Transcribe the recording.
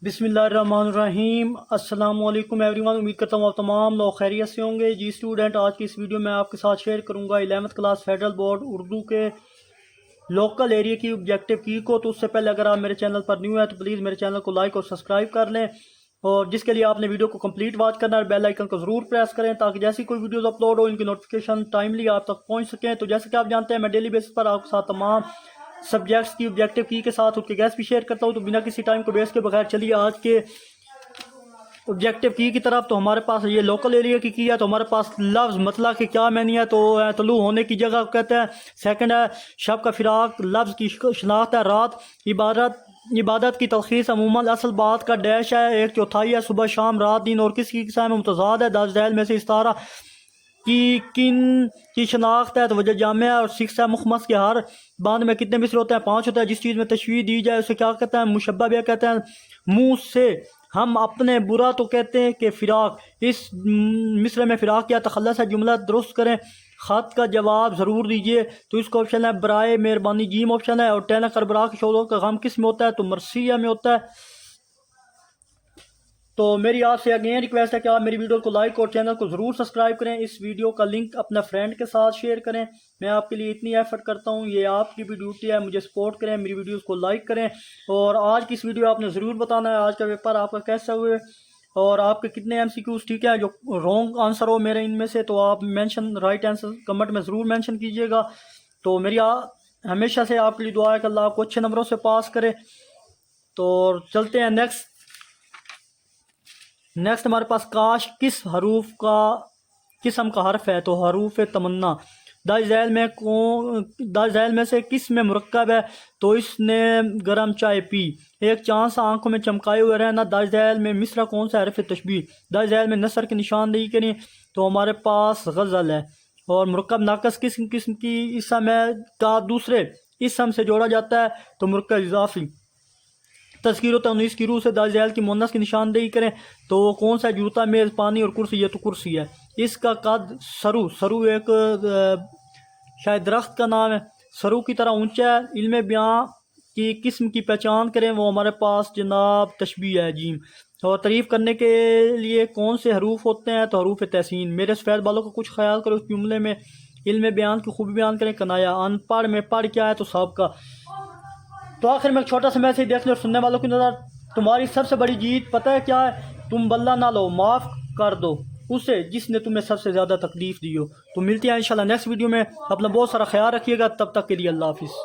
بسم اللہ الرحمن الرحیم۔ السلام علیکم ایوری ون، امید کرتا ہوں آپ تمام لوگ خیریت سے ہوں گے۔ جی اسٹوڈنٹ، آج کی اس ویڈیو میں آپ کے ساتھ شیئر کروں گا 11th class federal board Urdu کے لوکل ایریا کی آبجیکٹو کی کو۔ تو اس سے پہلے اگر آپ میرے چینل پر نیو ہے تو پلیز میرے چینل کو لائک اور سبسکرائب کر لیں، اور جس کے لیے آپ نے ویڈیو کو کمپلیٹ واچ کرنا ہے، بیل آئیکن کو ضرور پریس کریں تاکہ جیسی کوئی ویڈیوز اپلوڈ ہو ان کی نوٹیفیکیشن ٹائملی آپ تک پہنچ سکیں۔ تو جیسے کہ آپ جانتے ہیں میں ڈیلی بیسس پر آپ کے ساتھ تمام سبجیکٹس کی آبجیکٹو کی کے ساتھ اس کے گیس بھی شیئر کرتا ہوں۔ تو بنا کسی ٹائم کو ویسٹ کے بغیر چلیے آج کے آبجیکٹو کی طرف۔ تو ہمارے پاس یہ لوکل ایریا کی ہے، تو ہمارے پاس لفظ مطلب کہ کیا معنی ہے، تو طلوع ہونے کی جگہ کہتے ہیں۔ سیکنڈ ہے شب کا فراق، لفظ کی شناخت ہے رات، عبادت کی تلخیص عموماً اصل بات کا ڈیش ہے، ایک چوتھائی ہے، صبح شام رات دن اور کس کی قسم میں متضاد ہے، درج ذیل میں سے استعارہ کی کن کی شناخت ہے، تو وجہ جامع ہے، اور سکس ہے مخمس کے ہر باندھ میں کتنے مصر ہوتے ہیں، 5 ہوتا ہے، جس چیز میں تشبیہ دی جائے اسے کیا کہتے ہیں، مشبہ بھی کہتے ہیں۔ منہ سے ہم اپنے برا تو کہتے ہیں کہ فراق، اس مصرے میں فراق کیا تخلص ہے، جملہ درست کریں، خط کا جواب ضرور دیجئے۔ تو اس کا آپشن ہے برائے مہربانی، جیم آپشن ہے، اور ٹین کربلا کے شعلوں کا غم کس میں ہوتا ہے، تو مرثیہ میں ہوتا ہے۔ تو میری آپ سے اگین ریکویسٹ ہے کہ آپ میری ویڈیو کو لائک اور چینل کو ضرور سبسکرائب کریں، اس ویڈیو کا لنک اپنا فرینڈ کے ساتھ شیئر کریں۔ میں آپ کے لیے اتنی ایفرٹ کرتا ہوں، یہ آپ کی بھی ڈیوٹی ہے، مجھے سپورٹ کریں، میری ویڈیوز کو لائک کریں، اور آج کی اس ویڈیو آپ نے ضرور بتانا ہے آج کا پیپر آپ کا کیسا ہوئے، اور آپ کے کتنے ایم سی کیوز ٹھیک ہے۔ جو رانگ آنسر ہو میرے ان میں سے تو آپ مینشن رائٹ آنسر کمنٹ میں ضرور مینشن کیجیے گا۔ تو میری ہمیشہ سے آپ کے لیے دعا ہے کہ اللہ آپ کو اچھے نمبروں سے پاس کرے۔ تو چلتے ہیں نیکسٹ ہمارے پاس کاش کس حروف کا قسم کا حرف ہے، تو حروف تمنا۔ داج ذیل میں سے کس میں مرکب ہے، تو اس نے گرم چائے پی، ایک چاند سا آنکھوں میں چمکائے ہوئے رہنا۔ داج ذیل میں مصرع کون سا حرف تشبیہ، داج ذیل میں نثر کی نشاندہی کریں، تو ہمارے پاس غزل ہے۔ اور مرکب ناقص کس قسم کی اسم ہے کا دوسرے اسم سے جوڑا جاتا ہے، تو مرکب اضافی۔ تذکیر و تانیث کی روح سے داج ذیل کی مؤنث کی نشاندہی کریں، تو کون سا جوتا میز پانی اور کرسی، یہ تو کرسی ہے۔ اس کا قد سرو ایک شاید درخت کا نام ہے، سرو کی طرح اونچا ہے۔ علم بیان کی قسم کی پہچان کریں، وہ ہمارے پاس جناب تشبیہ ہے جیم۔ اور تعریف کرنے کے لیے کون سے حروف ہوتے ہیں، تو حروف تحسین۔ میرے سفید بالوں کا کچھ خیال کرو اس جملے میں، علم بیان کی خوبی بیان کریں، کنایا۔ ان پڑھ میں پڑھ کیا ہے، تو سابقہ۔ تو آخر میں ایک چھوٹا سا میسیج دیکھ لو سننے والوں کی نظر، تمہاری سب سے بڑی جیت پتہ ہے کیا ہے، تم بدلہ نہ لو، معاف کر دو اسے جس نے تمہیں سب سے زیادہ تکلیف دی ہو۔ تو ملتی ہیں انشاءاللہ نیکسٹ ویڈیو میں، اپنا بہت سارا خیال رکھیے گا، تب تک کے لیے اللہ حافظ۔